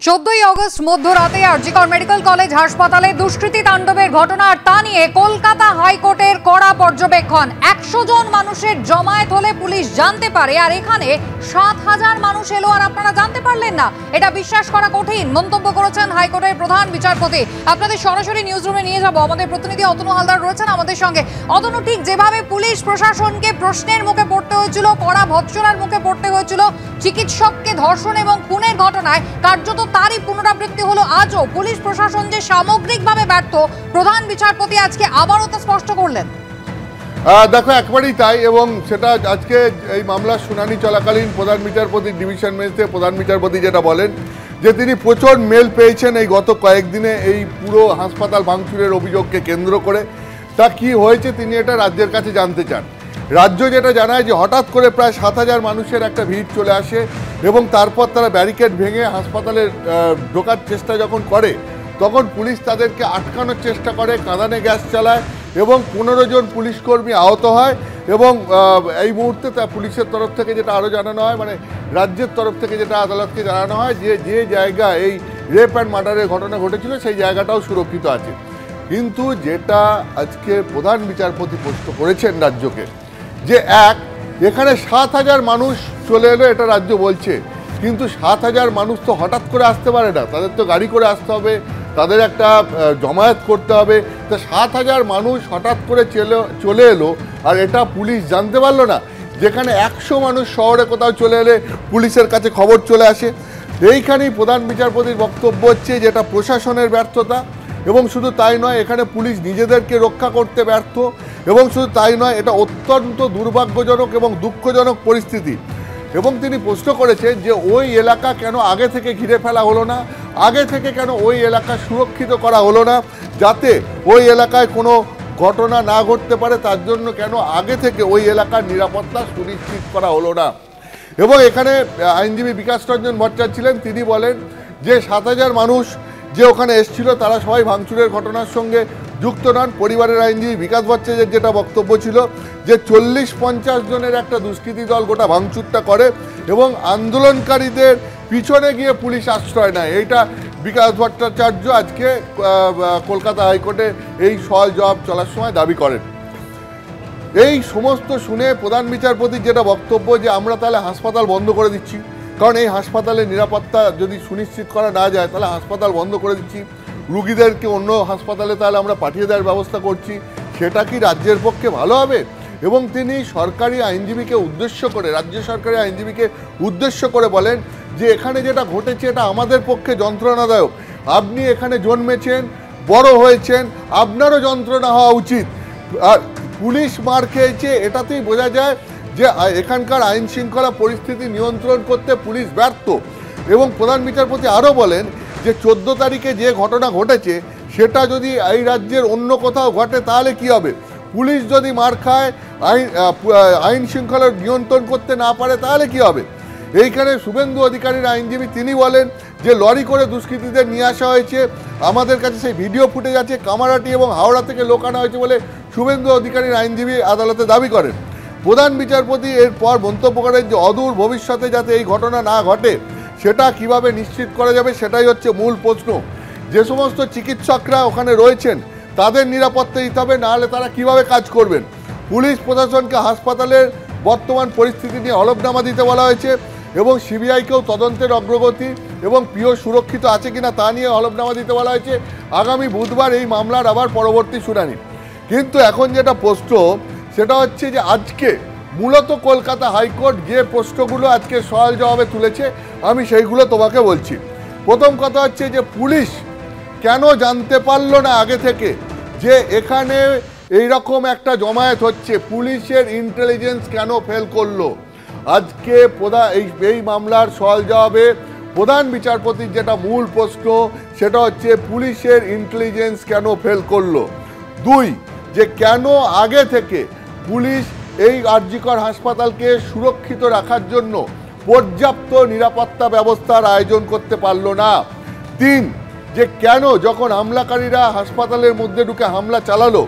14ই August মধ্যরাতে RG Kar medical college হাসপাতালে দুষ্কৃতী তাণ্ডবের ঘটনা আর তা নিয়ে কলকাতা হাইকোর্টের কড়া পর্যবেক্ষণ। 100 জন মানুষের জমায়েত হলে পুলিশ জানতে পারে, আর এখানে 7000 মানুষ এলো আর আপনারা জানতে পারলেন না, এটা বিশ্বাস করা কঠিন মন্তব্য করেছেন হাইকোর্টের প্রধান বিচারপতি। আপনাদের সরাসরি নিউজ রুমে নিয়ে যাব, আমাদের প্রতিনিধি অতনু হালদার রয়েছেন আমাদের সঙ্গে। অতনু, ঠিক যেভাবে পুলিশ প্রশাসনকে প্রশ্নের মুখে পড়তে হয়েছিল, কড়া ভৎসনার মুখে পড়তে হয়েছিল চিকিৎসককে ধর্ষণ এবং খুনের ঘটনায়, কার্যত তারই পুনরাবৃত্তি হলো আজও। পুলিশ প্রশাসন যে সামগ্রিকভাবে ব্যর্থ, প্রধান বিচারপতি আজকে আবারও তা স্পষ্ট করলেন। দেখো, একবারই তাই, এবং সেটা আজকে এই মামলার শুনানি চলাকালীন প্রধান বিচারপতি ডিভিশন বেঞ্চে প্রধান বিচারপতি যেটা বলেন যে তিনি প্রচণ্ড মেল পেয়েছেন এই গত কয়েকদিনে এই পুরো হাসপাতাল ভাঙচুরের অভিযোগকে কেন্দ্র করে। তা কি হয়েছে তিনি এটা রাজ্যের কাছে জানতে চান। রাজ্য যেটা জানায় যে হঠাৎ করে প্রায় 7000 মানুষের একটা ভিড় চলে আসে এবং তারপর তারা ব্যারিকেড ভেঙে হাসপাতালে ঢোকার চেষ্টা যখন করে তখন পুলিশ তাদেরকে আটকানোর চেষ্টা করে, কাঁদানে গ্যাস চালায় এবং 15 জন পুলিশকর্মী আহত হয়। এবং এই মুহূর্তে তা পুলিশের তরফ থেকে যেটা আরও জানানো হয়, মানে রাজ্যের তরফ থেকে যেটা আদালতকে জানানো হয় যে জায়গা এই রেপ অ্যান্ড মার্ডারের ঘটনা ঘটেছিল সেই জায়গাটাও সুরক্ষিত আছে। কিন্তু যেটা আজকে প্রধান বিচারপতি প্রশ্ন করেছেন রাজ্যকে, যে এখানে 7000 মানুষ চলে এলো এটা রাজ্য বলছে, কিন্তু 7000 মানুষ তো হঠাৎ করে আসতে পারে না, তাদের তো গাড়ি করে আসতে হবে, তাদের একটা জমায়েত করতে হবে। তো 7000 মানুষ হঠাৎ করে চলে এলো আর এটা পুলিশ জানতে পারলো না, যেখানে 100 মানুষ শহরে কোথাও চলে এলে পুলিশের কাছে খবর চলে আসে। এইখানেই প্রধান বিচারপতির বক্তব্য হচ্ছে যে এটা প্রশাসনের ব্যর্থতা, এবং শুধু তাই নয় এখানে পুলিশ নিজেদেরকে রক্ষা করতে ব্যর্থ, এবং শুধু তাই নয় এটা অত্যন্ত দুর্ভাগ্যজনক এবং দুঃখজনক পরিস্থিতি। এবং তিনি প্রশ্ন করেছেন যে ওই এলাকা কেন আগে থেকে ঘিরে ফেলা হলো না, আগে থেকে কেন ওই এলাকা সুরক্ষিত করা হলো না, যাতে ওই এলাকায় কোনো ঘটনা না ঘটতে পারে, তার জন্য কেন আগে থেকে ওই এলাকার নিরাপত্তা সুনিশ্চিত করা হলো না। এবং এখানে আইনজীবী বিকাশ রঞ্জন ভট্টাচার্য ছিলেন, তিনি বলেন যে 7000 মানুষ যে ওখানে এসেছিল তারা সবাই ভাঙচুরের ঘটনার সঙ্গে যুক্ত নন। পরিবারের আইনজীবী বিকাশ ভট্টাচার্যের যেটা বক্তব্য ছিল যে 40-50 জনের একটা দুষ্কৃতী দল গোটা ভাঙচুরটা করে এবং আন্দোলনকারীদের পিছনে গিয়ে পুলিশ আশ্রয় নেয়। এইটা বিকাশ ভট্টাচার্য আজকে কলকাতা হাইকোর্টে এই সওয়াল জবাব চলার সময় দাবি করেন। এই সমস্ত শুনে প্রধান বিচারপতির যেটা বক্তব্য যে আমরা তাহলে হাসপাতাল বন্ধ করে দিচ্ছি, কারণ এই হাসপাতালের নিরাপত্তা যদি সুনিশ্চিত করা না যায় তাহলে হাসপাতাল বন্ধ করে দিচ্ছি, রুগীদেরকে অন্য হাসপাতালে তাহলে আমরা পাঠিয়ে দেওয়ার ব্যবস্থা করছি, সেটা কি রাজ্যের পক্ষে ভালো হবে? এবং তিনি সরকারি আইনজীবীকে উদ্দেশ্য করে, রাজ্য সরকারি আইনজীবীকে উদ্দেশ্য করে বলেন যে এখানে যেটা ঘটেছে এটা আমাদের পক্ষে যন্ত্রণাদায়ক, আপনি এখানে জন্মেছেন, বড় হয়েছেন, আপনারও যন্ত্রণা হওয়া উচিত। আর পুলিশ মার খেয়েছে এটাতেই বোঝা যায় যে এখানকার আইন শৃঙ্খলা পরিস্থিতি নিয়ন্ত্রণ করতে পুলিশ ব্যর্থ। এবং প্রধান বিচারপতি আরও বলেন যে 14 তারিখে যে ঘটনা ঘটেছে সেটা যদি এই রাজ্যের অন্য কোথাও ঘটে তাহলে কি হবে? পুলিশ যদি মার খায়, আইন শৃঙ্খলা নিয়ন্ত্রণ করতে না পারে তাহলে কি হবে? এইখানে শুভেন্দু অধিকারীর আইনজীবী তিনি বলেন যে লরি করে দুষ্কৃতীদের নিয়ে আসা হয়েছে, আমাদের কাছে সেই ভিডিও ফুটেজ আছে, কামারহাটি এবং হাওড়া থেকে লোক আনা হয়েছে বলে শুভেন্দু অধিকারীর আইনজীবী আদালতে দাবি করেন। প্রধান বিচারপতি এরপর মন্তব্য করেন যে অদূর ভবিষ্যতে যাতে এই ঘটনা না ঘটে সেটা কিভাবে নিশ্চিত করা যাবে সেটাই হচ্ছে মূল প্রশ্ন। যে সমস্ত চিকিৎসকরা ওখানে রয়েছেন তাদের নিরাপত্তা দিতে হবে, নাহলে তারা কিভাবে কাজ করবেন। পুলিশ প্রশাসনকে হাসপাতালের বর্তমান পরিস্থিতি নিয়ে হলফনামা দিতে বলা হয়েছে এবং সিবিআইকেও তদন্তের অগ্রগতি এবং পিও সুরক্ষিত আছে কিনা তা নিয়ে হলফনামা দিতে বলা হয়েছে। আগামী বুধবার এই মামলার আবার পরবর্তী শুনানি। কিন্তু এখন যেটা প্রশ্ন সেটা হচ্ছে যে আজকে মূলত কলকাতা হাইকোর্ট যে প্রশ্নগুলো আজকে সওয়াল জবাবে তুলেছে আমি সেইগুলো তোমাকে বলছি। প্রথম কথা হচ্ছে যে পুলিশ কেন জানতে পারলো না আগে থেকে যে এখানে এইরকম একটা জমায়েত হচ্ছে, পুলিশের ইন্টেলিজেন্স কেন ফেল করলো? আজকে এই মামলার সওয়াল জবাবে প্রধান বিচারপতির যেটা মূল প্রশ্ন সেটা হচ্ছে পুলিশের ইন্টেলিজেন্স কেন ফেল করলো। 2, যে কেন আগে থেকে পুলিশ এই আরজিকর হাসপাতালকে সুরক্ষিত রাখার জন্য পর্যাপ্ত নিরাপত্তা ব্যবস্থার আয়োজন করতে পারলো না। 3, যে কেন যখন হামলাকারীরা হাসপাতালের মধ্যে ঢুকে হামলা চালালো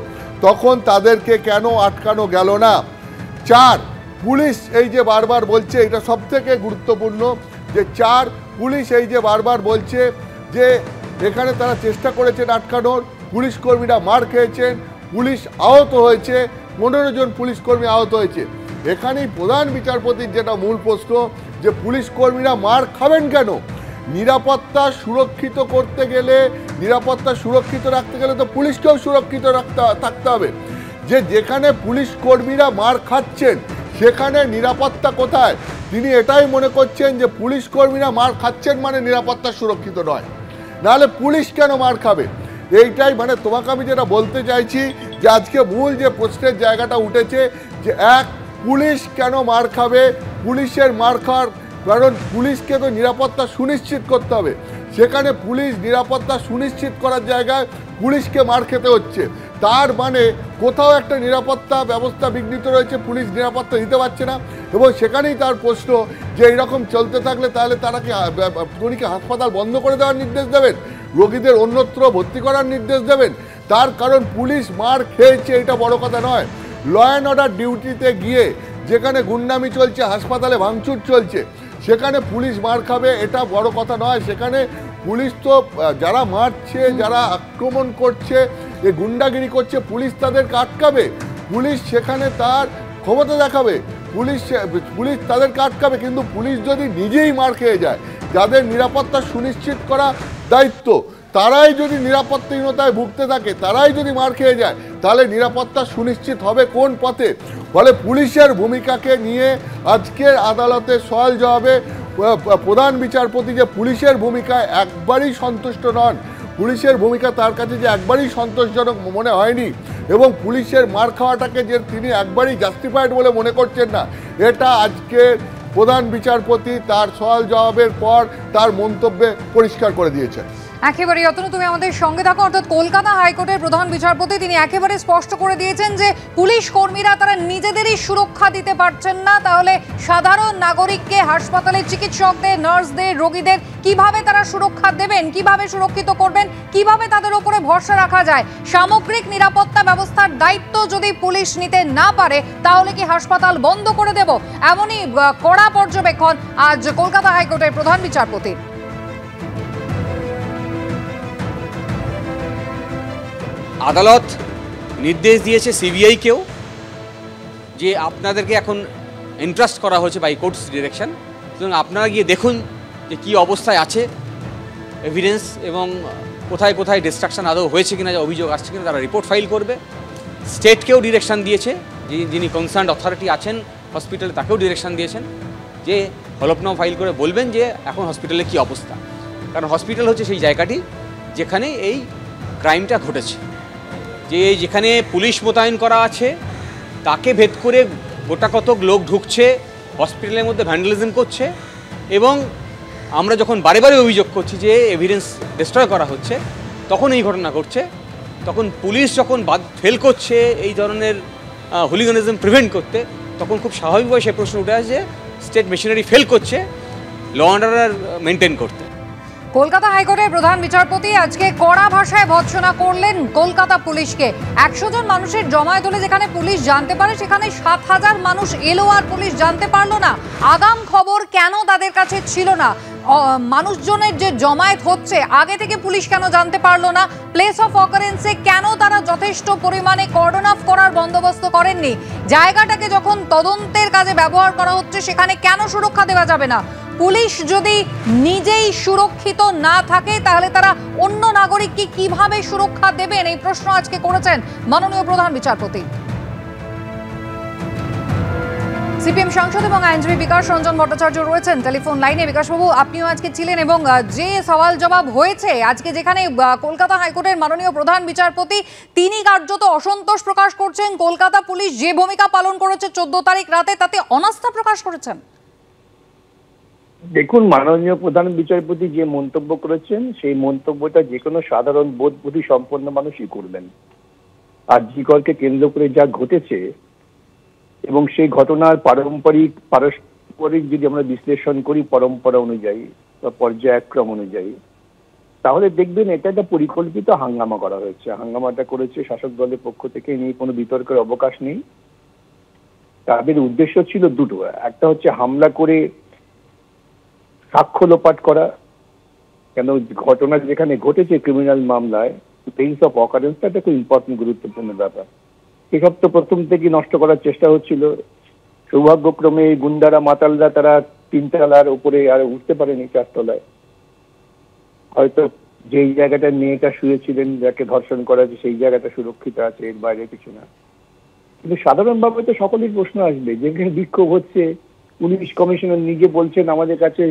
তখন তাদেরকে কেন আটকানো গেল না। 4, পুলিশ এই যে বারবার বলছে এটা সবথেকে গুরুত্বপূর্ণ যে 4, পুলিশ এই যে বারবার বলছে যে এখানে তারা চেষ্টা করেছেন আটকানোর, পুলিশ কর্মীরা মার খেয়েছেন, পুলিশ আহত হয়েছে, 15 জন পুলিশ কর্মী আহত হয়েছে। এখানেই প্রধান বিচারপতির যেটা মূল প্রশ্ন, যে পুলিশ কর্মীরা মার খাবেন কেন? নিরাপত্তা সুরক্ষিত করতে গেলে, নিরাপত্তা সুরক্ষিত রাখতে গেলে তো পুলিশকেও সুরক্ষিত থাকতে হবে। যেখানে পুলিশ কর্মীরা মার খাচ্ছেন সেখানে নিরাপত্তা কোথায়? তিনি এটাই মনে করছেন যে পুলিশ কর্মীরা মার খাচ্ছেন মানে নিরাপত্তা সুরক্ষিত নয়, নাহলে পুলিশ কেন মার খাবে? এইটাই মানে তোমাকে আমি যেটা বলতে চাইছি, যে আজকে মূল যে প্রশ্নের জায়গাটা উঠেছে যে পুলিশ কেন মার খাবে? পুলিশের মার খাওয়ার কারণ পুলিশকে তো নিরাপত্তা সুনিশ্চিত করতে হবে, সেখানে পুলিশ নিরাপত্তা সুনিশ্চিত করার জায়গায় পুলিশকে মার খেতে হচ্ছে। তার মানে কোথাও একটা নিরাপত্তা ব্যবস্থা বিঘ্নিত রয়েছে, পুলিশ নিরাপত্তা দিতে পারছে না। এবং সেখানেই তার প্রশ্ন যে এইরকম চলতে থাকলে তাহলে তারা কি হাসপাতাল বন্ধ করে দেওয়ার নির্দেশ দেবেন, রোগীদের অন্যত্র ভর্তি করার নির্দেশ দেবেন? তার কারণ পুলিশ মার খেয়েছে, এটা বড় কথা নয়। ল অ্যান্ড অর্ডার ডিউটিতে গিয়ে যেখানে গুন্ডামি চলছে, হাসপাতালে ভাঙচুর চলছে, সেখানে পুলিশ মার খাবে এটা বড় কথা নয়। সেখানে পুলিশ তো যারা মারছে, যারা আক্রমণ করছে, যে গুন্ডাগিরি করছে, পুলিশ তাদেরকে আটকাবে, পুলিশ সেখানে তার ক্ষমতা দেখাবে, পুলিশ তাদেরকে আটকাবে। কিন্তু পুলিশ যদি নিজেই মার খেয়ে যায়, যাদের নিরাপত্তা সুনিশ্চিত করা দায়িত্ব তারাই যদি নিরাপত্তাহীনতায় ভুগতে থাকে, তারাই যদি মার খেয়ে যায়, তাহলে নিরাপত্তা সুনিশ্চিত হবে কোন পথে? ফলে পুলিশের ভূমিকাকে নিয়ে আজকের আদালতে সওয়াল জবাবে প্রধান বিচারপতি যে পুলিশের ভূমিকায় একবারই সন্তুষ্ট নন, পুলিশের ভূমিকা তার কাছে যে একবারই সন্তোষজনক মনে হয়নি, এবং পুলিশের মার খাওয়াটাকে যে তিনি একবারই জাস্টিফাইড বলে মনে করছেন না, এটা আজকে প্রধান বিচারপতি তার সওয়াল জবাবের পর তার মন্তব্যে পরিষ্কার করে দিয়েছেন। একেবারে অতনু, তুমি আমাদের সঙ্গে থাকো। অর্থাৎ কলকাতা হাইকোর্টের প্রধান বিচারপতি তিনি একেবারে স্পষ্ট করে দিয়েছেন যে পুলিশ কর্মীরা তারা নিজেদেরই সুরক্ষা দিতে পারছেন না, তাহলে সাধারণ নাগরিককে, হাসপাতালের চিকিৎসকদের, নার্সদের, রোগীদের কিভাবে তারা সুরক্ষা দেবেন, কিভাবে সুরক্ষিত করবেন, কিভাবে তাদের উপরে ভরসা রাখা যায়? সামগ্রিক নিরাপত্তা ব্যবস্থার দায়িত্ব যদি পুলিশ নিতে না পারে তাহলে কি হাসপাতাল বন্ধ করে দেব? এমনই কড়া পর্যবেক্ষণ আজ কলকাতা হাইকোর্টের প্রধান বিচারপতি। আদালত নির্দেশ দিয়েছে সিবিআইকেও যে আপনাদেরকে এখন এন্ট্রাস্ট করা হয়েছে বাই কোর্টস ডিরেকশন, সুতরাং আপনারা গিয়ে দেখুন যে কী অবস্থায় আছে এভিডেন্স এবং কোথায় কোথায় ডিস্ট্রাকশন আদৌ হয়েছে কিনা, যে অভিযোগ আসছে কিনা তারা রিপোর্ট ফাইল করবে। স্টেটকেও ডিরেকশন দিয়েছে, যিনি কনসার্ন অথরিটি আছেন হসপিটালে তাকেও ডিরেকশন দিয়েছেন যে হলফনামা ফাইল করে বলবেন যে এখন হসপিটালে কী অবস্থা, কারণ হসপিটাল হচ্ছে সেই জায়গাটি যেখানে এই ক্রাইমটা ঘটেছে। যে যেখানে পুলিশ মোতায়েন করা আছে তাকে ভেদ করে গোটা কতক লোক ঢুকছে, হসপিটালের মধ্যে ভ্যান্ডালিজম করছে, এবং আমরা যখন বারে বারে অভিযোগ করছি যে এভিডেন্স ডিস্ট্রয় করা হচ্ছে, তখন এই ঘটনা ঘটছে। তখন পুলিশ যখন ফেল করছে এই ধরনের হুলিগানিজম প্রিভেন্ট করতে, তখন খুব স্বাভাবিকভাবে সে প্রশ্ন উঠে আসে যে স্টেট মেশিনারি ফেল করছে ল অ্যান্ড অর্ডার মেনটেন করতে। কলকাতা হাইকোর্টের প্রধান বিচারপতি আজকে কড়া ভাষায় ভৎসনা করলেন কলকাতা পুলিশকে। 100 জন মানুষের জমায়েত হলে যেখানে পুলিশ জানতে পারে সেখানে 7000 মানুষ এলো আর পুলিশ জানতে পারলো না। আগাম খবর কেন তাদের কাছে ছিল না? মানুষজনের যে জমায়েত হচ্ছে আগে থেকে পুলিশ কেন জানতে পারলো না? প্লেস অফ অকারেন্সে কেন তারা যথেষ্ট পরিমাণে কর্ডন অফ করার বন্দোবস্ত করেননি? জায়গাটাকে যখন তদন্তের কাজে ব্যবহার করা হচ্ছে সেখানে কেন সুরক্ষা দেওয়া যাবে না? পুলিশ যদি নিজেই সুরক্ষিত না থাকে তাহলে তারা অন্য নাগরিককে কিভাবে সুরক্ষা দেবেন, এই প্রশ্ন আজকে করেছেন মাননীয় প্রধান বিচারপতি। সিপিএম সাংসদ এবং আইনজীবী বিকাশ রঞ্জন ভট্টাচার্য রয়েছেন টেলিফোন লাইনে। বিকাশবাবু, আপনিও আজকে ছিলেন এবং যে সওয়াল জবাব হয়েছে আজকে, যেখানে কলকাতা হাইকোর্টের মাননীয় প্রধান বিচারপতি তিনি কার্যত অসন্তোষ প্রকাশ করছেন, কলকাতা পুলিশ যে ভূমিকা পালন করেছে 14 তারিখ রাতে তাতে অনাস্থা প্রকাশ করেছেন। দেখুন, মাননীয় প্রধান বিচারপতি যে মন্তব্য করেছেন সেই মন্তব্যটা যে কোনো সাধারণ বোধবুদ্ধি সম্পন্ন মানুষই করবেন। আর জিকরকে কেন্দ্র করে যা ঘটেছে এবং সেই ঘটনার পারস্পরিক যদি আমরা বিশ্লেষণ করি পরম্পরা অনুযায়ী বা পর্যায়ক্রম অনুযায়ী, তাহলে দেখবেন এটা একটা পরিকল্পিত হাঙ্গামা করা হয়েছে। হাঙ্গামাটা করেছে শাসক দলের পক্ষ থেকে, নিয়ে কোনো বিতর্কের অবকাশ নেই। তাদের উদ্দেশ্য ছিল দুটো, একটা হচ্ছে হামলা করে সাক্ষ্য লোপাট করা, কেন ঘটনা যেখানে ঘটেছে ক্রিমিনাল মামলায় বেঞ্চ অফ অকারেন্সটা একটা খুব ইম্পর্টেন্ট গুরুত্বপূর্ণ ব্যাপার। এসব তো প্রথম থেকেই নষ্ট করার চেষ্টা হচ্ছিল। সৌভাগ্যক্রমে এই গুন্ডারা মাতালরা তারা 3 তলার উপরে আর উঠতে পারেনি, 4 তলায়। হয়তো যেই জায়গাটা মেয়েটা শুয়েছিলেন, যাকে ধর্ষণ করা হয়েছে, সেই জায়গাটা সুরক্ষিত আছে, এর বাইরে কিছু না। কিন্তু সাধারণভাবে তো সকলের প্রশ্ন আসবে, যেখানে বিক্ষোভ হচ্ছে, পুলিশ কমিশনার নিজে বলছেন আমাদের কাছে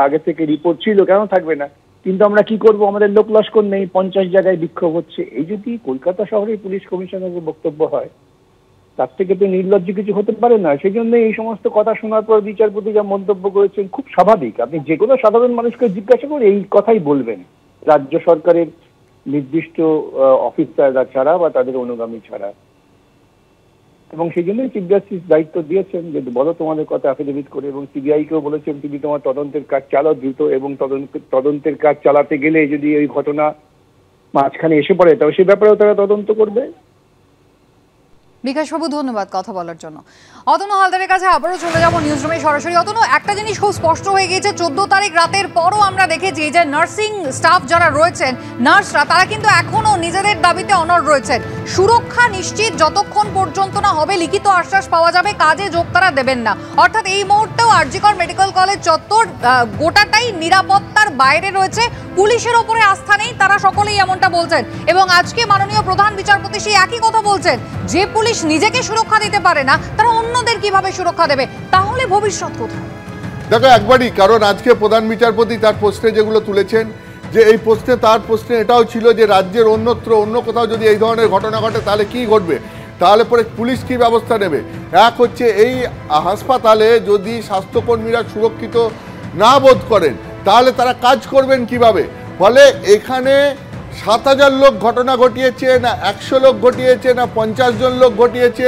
আগে থেকে রিপোর্ট ছিল, কেন থাকবে না, কিন্তু আমরা কি করব, আমাদের লোক লস্কর নেই, 50 জায়গায় বিক্ষোভ হচ্ছে। এই যদি কলকাতা শহরের পুলিশ কমিশনারের বক্তব্য হয়, তার থেকে তো নির্লজ্জ কিছু হতে পারে না। সেই জন্য এই সমস্ত কথা শোনার পর বিচারপতি যা মন্তব্য করেছেন খুব স্বাভাবিক। আপনি যে কোনো সাধারণ মানুষকে জিজ্ঞাসা করে এই কথাই বলবেন, রাজ্য সরকারের নির্দিষ্ট অফিসাররা ছাড়া বা তাদের অনুগামী ছাড়া। এবং সেই জন্যই চিফ জাস্টিস দায়িত্ব দিয়েছেন যে বলো তোমাদের কথা অ্যাফিডেভিট করে, এবং সিবিআইকেও বলেছেন তুমি তোমার তদন্তের কাজ চালাও দ্রুত, এবং তদন্তের কাজ চালাতে গেলে যদি ওই ঘটনা মাঝখানে এসে পড়ে তবে সে ব্যাপারেও তারা তদন্ত করবে। বিকাশবাবু ধন্যবাদ কথা বলার জন্য। অতনু হালদারের কাছে আবারও চলে যাবো নিউজ রুমে সরাসরি। অতনু, একটা জিনিস খুব স্পষ্ট হয়ে গিয়েছে, 14 তারিখ রাতের পরও আমরা দেখেছি যে নার্সিং স্টাফ যারা রয়েছেন, নার্সরা, তারা কিন্তু এখনও নিজেদের দাবিতে অনড় রয়েছেন। সুরক্ষা নিশ্চিত যতক্ষণ পর্যন্ত না হবে লিখিত আশ্বাস পাওয়া যাবে, কাজে যোগ তারা দেবেন না। অর্থাৎ এই মুহূর্তেও আরজিকর মেডিকেল কলেজ চত্বর গোটাটাই নিরাপত্তার বাইরে রয়েছে, পুলিশের ওপরে আস্থা নেই, তারা সকলেই এমনটা বলছেন। এবং আজকে মাননীয় প্রধান বিচারপতি সেই একই কথা বলছেন, যে পুলিশ নিজেকে সুরক্ষা দিতে পারে না তারা অন্যদের কিভাবে সুরক্ষা দেবে, তাহলে ভবিষ্যৎ কোথায়? দেখো একবারই, কারণ আজকে প্রধান বিচারপতি তার প্রশ্নে যেগুলো তুলেছেন, যে এই প্রশ্নে তার প্রশ্নে এটাও ছিল যে রাজ্যের অন্যত্র অন্য কোথাও যদি এই ধরনের ঘটনা ঘটে তাহলে কি ঘটবে, তাহলে পরে পুলিশ কি ব্যবস্থা নেবে। এক হচ্ছে এই হাসপাতালে যদি স্বাস্থ্যকর্মীরা সুরক্ষিত না বোধ করেন তাহলে তারা কাজ করবেন কিভাবে। ফলে এখানে 7,000 লোক ঘটনা ঘটিয়েছে না 100 লোক ঘটিয়েছে না 50 জন লোক ঘটিয়েছে,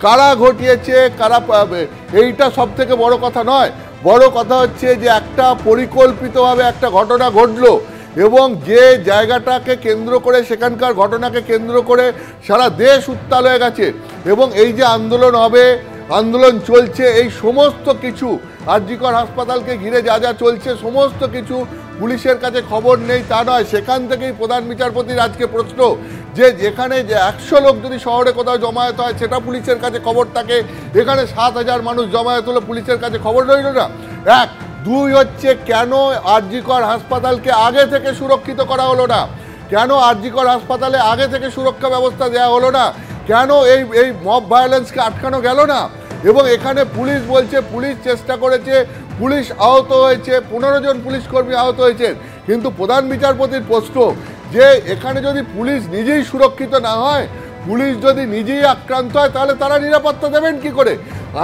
কারা ঘটিয়েছে কারা, এইটা সব থেকে বড় কথা নয়। বড় কথা হচ্ছে যে একটা পরিকল্পিতভাবে একটা ঘটনা ঘটলো, এবং যে জায়গাটাকে কেন্দ্র করে, সেখানকার ঘটনাকে কেন্দ্র করে সারা দেশ উত্তাল হয়ে গেছে। এবং এই যে আন্দোলন হবে, আন্দোলন চলছে, এই সমস্ত কিছু আরজিকর হাসপাতালকে ঘিরে যা যা চলছে সমস্ত কিছু পুলিশের কাছে খবর নেই তা নয়। সেখান থেকেই প্রধান বিচারপতির আজকে প্রশ্ন যে যেখানে যে 100 লোক যদি শহরে কোথাও জমায়েত হয় সেটা পুলিশের কাছে খবর থাকে, এখানে 7,000 মানুষ জমায়েত হলো, পুলিশের কাছে খবর রইল না। 1, 2 হচ্ছে কেন আরজিকর হাসপাতালকে আগে থেকে সুরক্ষিত করা হলো না, কেন আরজিকর হাসপাতালে আগে থেকে সুরক্ষা ব্যবস্থা দেওয়া হলো না, কেন এই মব ভায়োলেন্সকে আটকানো গেল না। এবং এখানে পুলিশ বলছে পুলিশ চেষ্টা করেছে, পুলিশ আহত হয়েছে, 15 জন পুলিশ কর্মী আহত হয়েছেন। কিন্তু প্রধান বিচারপতির প্রশ্ন যে এখানে যদি পুলিশ নিজেই সুরক্ষিত না হয়, পুলিশ যদি নিজেই আক্রান্ত হয়, তাহলে তারা নিরাপত্তা দেবেন কি করে।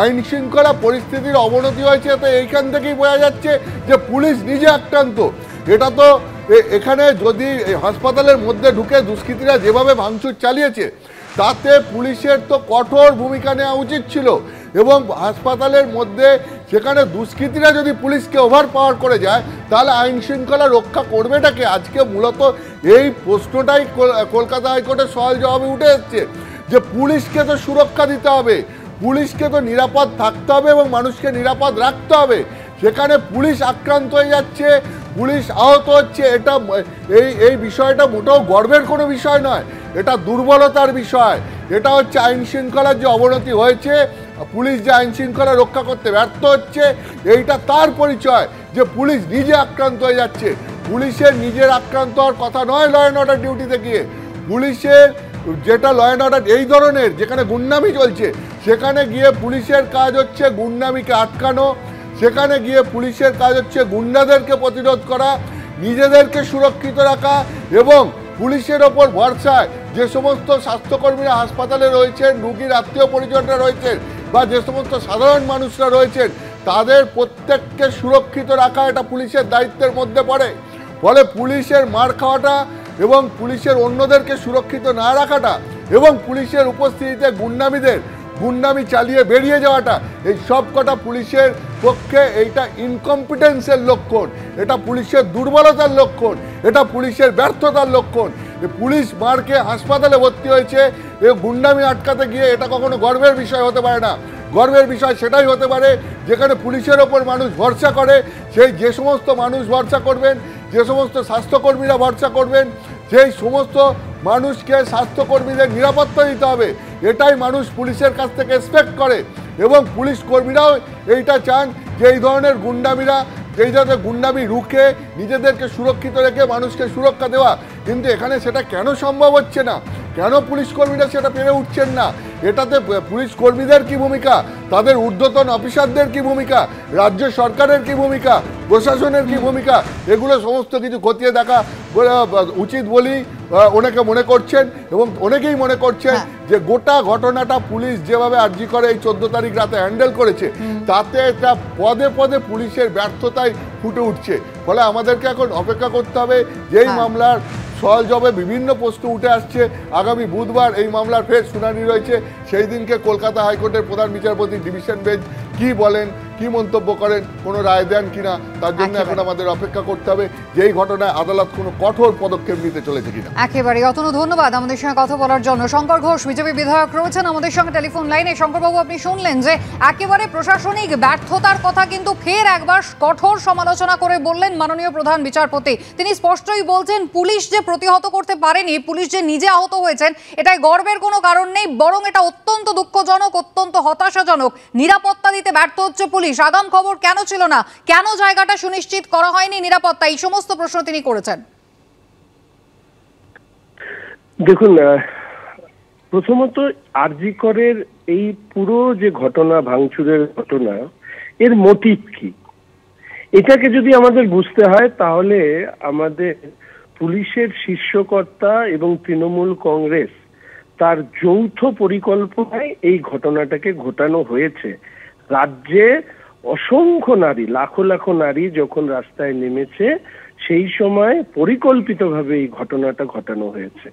আইন শৃঙ্খলা পরিস্থিতির অবনতি হয়েছে, তো এইখান থেকেই বোঝা যাচ্ছে যে পুলিশ নিজে আক্রান্ত। এটা তো এখানে যদি হাসপাতালের মধ্যে ঢুকে দুষ্কৃতীরা যেভাবে ভাঙচুর চালিয়েছে, তাতে পুলিশের তো কঠোর ভূমিকা নেওয়া উচিত ছিল। এবং হাসপাতালের মধ্যে সেখানে দুষ্কৃতীরা যদি পুলিশকে ওভার পাওয়ার করে যায়, তাহলে আইন শৃঙ্খলা রক্ষা করবেটাকে। আজকে মূলত এই প্রশ্নটাই কলকাতা হাইকোর্টের সওয়াল জবাবে উঠে এসছে যে পুলিশকে তো সুরক্ষা দিতে হবে, পুলিশকে তো নিরাপদ থাকতে হবে এবং মানুষকে নিরাপদ রাখতে হবে। সেখানে পুলিশ আক্রান্ত হয়ে যাচ্ছে, পুলিশ আহত হচ্ছে, এটা এই বিষয়টা মোটেও গর্বের কোনো বিষয় নয়, এটা দুর্বলতার বিষয়। এটা হচ্ছে আইন শৃঙ্খলার যে অবনতি হয়েছে, পুলিশ যে আইন শৃঙ্খলা রক্ষা করতে ব্যর্থ হচ্ছে, এইটা তার পরিচয় যে পুলিশ নিজে আক্রান্ত হয়ে যাচ্ছে। পুলিশের নিজের আক্রান্ত হওয়ার কথা নয় ল অ্যান্ড অর্ডার ডিউটিতে গিয়ে। পুলিশের যেটা ল অ্যান্ড অর্ডার এই ধরনের যেখানে গুন্ডামি চলছে, সেখানে গিয়ে পুলিশের কাজ হচ্ছে গুন্ডামিকে আটকানো, সেখানে গিয়ে পুলিশের কাজ হচ্ছে গুন্ডাদেরকে প্রতিরোধ করা, নিজেদেরকে সুরক্ষিত রাখা। এবং পুলিশের ওপর ভরসায় যে সমস্ত স্বাস্থ্যকর্মীরা হাসপাতালে রয়েছেন, রুগীর আত্মীয় পরিজনরা রয়েছেন, বা যে সমস্ত সাধারণ মানুষরা রয়েছেন, তাদের প্রত্যেককে সুরক্ষিত রাখা এটা পুলিশের দায়িত্বের মধ্যে পড়ে। ফলে পুলিশের মার খাওয়াটা এবং পুলিশের অন্যদেরকে সুরক্ষিত না রাখাটা এবং পুলিশের উপস্থিতিতে গুন্ডামি চালিয়ে বেরিয়ে যাওয়াটা, এই সব কটা পুলিশের পক্ষে এইটা ইনকম্পিটেন্সের লক্ষণ, এটা পুলিশের দুর্বলতার লক্ষণ, এটা পুলিশের ব্যর্থতার লক্ষণ। পুলিশ মারকে হাসপাতালে ভর্তি হয়েছে, এ গুন্ডামি আটকাতে গিয়ে এটা কখনো গর্বের বিষয় হতে পারে না। গর্বের বিষয় সেটাই হতে পারে যেখানে পুলিশের ওপর মানুষ ভরসা করে। যে সমস্ত মানুষ ভরসা করবেন, যে সমস্ত স্বাস্থ্যকর্মীরা ভরসা করবেন, সেই সমস্ত মানুষকে স্বাস্থ্যকর্মীদের নিরাপত্তা দিতে হবে, এটাই মানুষ পুলিশের কাছ থেকে এক্সপেক্ট করে। এবং পুলিশ কর্মীরাও এইটা চান যে এই ধরনের গুন্ডামিরা, এই ধরনের গুন্ডামি রুখে নিজেদেরকে সুরক্ষিত রেখে মানুষকে সুরক্ষা দেওয়া। কিন্তু এখানে সেটা কেন সম্ভব হচ্ছে না? কেন পুলিশ কর্মীরা সেটা পেরে উঠছেন না? এটাতে পুলিশ কর্মীদের কি ভূমিকা, তাদের ঊর্ধ্বতন অফিসারদের কি ভূমিকা, রাজ্য সরকারের কি ভূমিকা, প্রশাসনের কি ভূমিকা, এগুলো সমস্ত কিছু খতিয়ে দেখা উচিত বলেই অনেকে মনে করছেন। এবং অনেকেই মনে করছেন যে গোটা ঘটনাটা পুলিশ যেভাবে আরজি করে এই 14 তারিখ রাতে হ্যান্ডেল করেছে, তাতে এটা পদে পদে পুলিশের ব্যর্থতায় ফুটে উঠছে। ফলে আমাদেরকে এখন অপেক্ষা করতে হবে যেই মামলার সহজ জবে বিভিন্ন প্রশ্ন উঠে আসছে। আগামী বুধবার এই মামলার ফের শুনানি রয়েছে, সেই দিনকে কলকাতা হাইকোর্টের প্রধান বিচারপতি ডিভিশন বেঞ্চ কি বলেন, কি মন্তব্য করেন, কোনো রায় দেন কিনা, তার জন্য এখন আমাদের অপেক্ষা করতে হবে যে এই ঘটনায় আদালত কোনো কঠোর পদক্ষেপ নিতে চলেছে কিনা। একেবারে অতনু, ধন্যবাদ আমাদের সঙ্গে কথা বলার জন্য। শঙ্কর ঘোষ বিজেপি বিধায়ক রয়েছেন আমাদের সঙ্গে টেলিফোন লাইনে। শঙ্করবাবু, আপনি শুনলেন যে একেবারে প্রশাসনিক ব্যর্থতার কথা কিন্তু ফের একবার কঠোর সমালোচনা করে বললেন মাননীয় প্রধান বিচারপতি। তিনি স্পষ্টই বলছেন পুলিশ যে প্রতিহত করতে পারেনি, পুলিশ যে নিজে আহত হয়েছেন, এটাই গর্বের কোনো কারণ নেই, বরং এটা অত্যন্ত দুঃখজনক, অত্যন্ত হতাশাজনক। নিরাপত্তা দিতে ব্যর্থ হচ্ছে পুলিশ। আগাম খবর কেন ছিল না, কেন জায়গাটা সুনিশ্চিত করা হয়নি নিরাপত্তা, এই সমস্ত প্রশ্ন তিনি করেছেন। দেখুন, প্রথমত আরজি করের এই পুরো যে ঘটনা, ভাঙচুরের ঘটনা, এর মোটিভ কি, এটাকে যদি আমাদের বুঝতে হয় তাহলে আমাদের পুলিশের শীর্ষকর্তা এবং তৃণমূল কংগ্রেস তার যৌথ পরিকল্পনায় এই ঘটনাটাকে ঘটানো হয়েছে। রাজ্যে অসংখ্য নারী, লাখো লাখো নারী যখন রাস্তায় নেমেছে, সেই সময় পরিকল্পিতভাবে এই ঘটনাটা ঘটানো হয়েছে।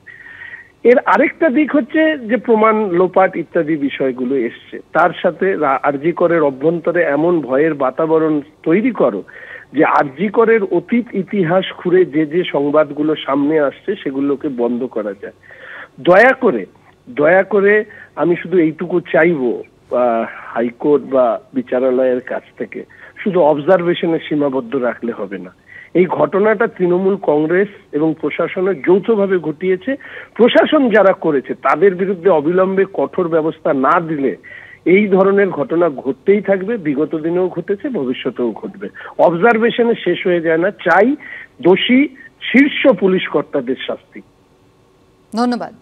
এর আরেকটা দিক হচ্ছে যে প্রমাণ লোপাট ইত্যাদি বিষয়গুলো এসছে, তার সাথে আরজি করের অভ্যন্তরে এমন ভয়ের বাতাবরণ তৈরি করো যে আরজি করের অতীত ইতিহাস খুঁড়ে যে সংবাদগুলো সামনে আসছে সেগুলোকে বন্ধ করা যায়। দয়া করে আমি শুধু এইটুকু চাইবো হাইকোর্ট বা বিচারালয়ের কাছ থেকে, শুধু অবজারভেশনে সীমাবদ্ধ রাখলে হবে না। এই ঘটনাটা তৃণমূল কংগ্রেস এবং প্রশাসনের যৌথভাবে ঘটিয়েছে। প্রশাসন যারা করেছে তাদের বিরুদ্ধে অবিলম্বে কঠোর ব্যবস্থা না দিলে এই ধরনের ঘটনা ঘটতেই থাকবে। বিগত দিনেও ঘটেছে, ভবিষ্যতেও ঘটবে। অবজারভেশনে শেষ হয়ে যায় না। চাই দোষী শীর্ষ পুলিশ কর্তাদের শাস্তি। ধন্যবাদ।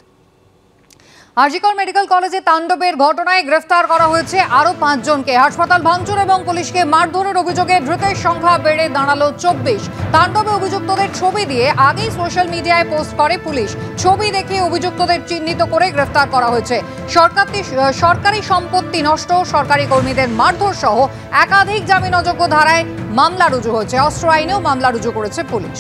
আরজি কর মেডিকেল কলেজে তাণ্ডবের ঘটনায় গ্রেফতার করা হয়েছে আরো 5 জনকে। হাসপাতাল ভাঙচুর এবং পুলিশকে মারধরের অভিযোগে ধৃতের সংখ্যা বেড়ে দাঁড়ালো 24। তাণ্ডবে অভিযুক্তদের ছবি দিয়ে আগেই সোশ্যাল মিডিয়ায় পোস্ট করে পুলিশ। ছবি দেখে অভিযুক্তদের চিহ্নিত করে গ্রেফতার করা হয়েছে। সরকারি সম্পত্তি নষ্ট, সরকারি কর্মীদের মারধর সহ একাধিক জামিন অযোগ্য ধারায় মামলা রুজু হয়েছে। অস্ত্র আইনেও মামলা রুজু করেছে পুলিশ।